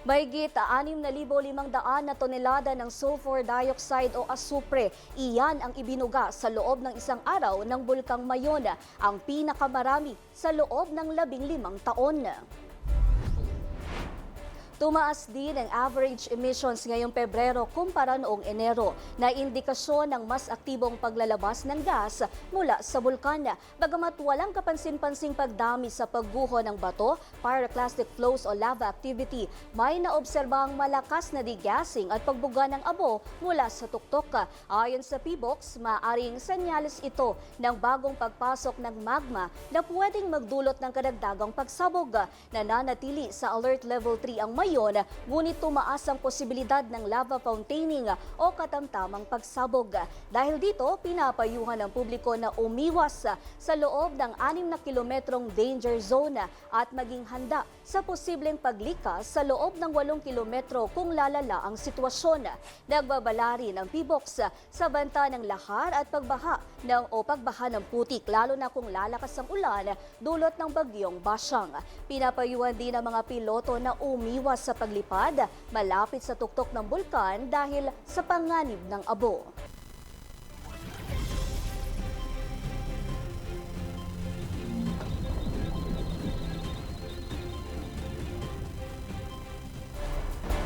Mahigit 6,500 na tonelada ng sulfur dioxide o asupre. Iyan ang ibinuga sa loob ng isang araw ng Bulkang Mayon, ang pinakamarami sa loob ng 15 taon. Tumaas din ang average emissions ngayong Pebrero kumpara noong Enero, na indikasyon ng mas aktibong paglalabas ng gas mula sa bulkan. Bagamat walang kapansin-pansing pagdami sa pagguho ng bato, pyroclastic flows o lava activity, may naobserbang malakas na degassing at pagbuga ng abo mula sa tuktok. Ayon sa PBOX, maaring senyales ito ng bagong pagpasok ng magma na pwedeng magdulot ng karagdagang pagsabog. Nananatili sa Alert Level 3 ang Mayon, ngunit tumaas ang posibilidad ng lava fontaining o katamtamang pagsabog. Dahil dito, pinapayuhan ng publiko na umiwas sa loob ng 6 na kilometrong danger zone at maging handa sa posibleng paglikas sa loob ng 8 kilometro kung lalala ang sitwasyon. Nagbabala rin ang PBOX sa banta ng lahar at pagbaha ng putik, lalo na kung lalakas ang ulan dulot ng bagyong Basyang. Pinapayuhan din ang mga piloto na umiwas sa paglipad malapit sa tuktok ng bulkan dahil sa panganib ng abo.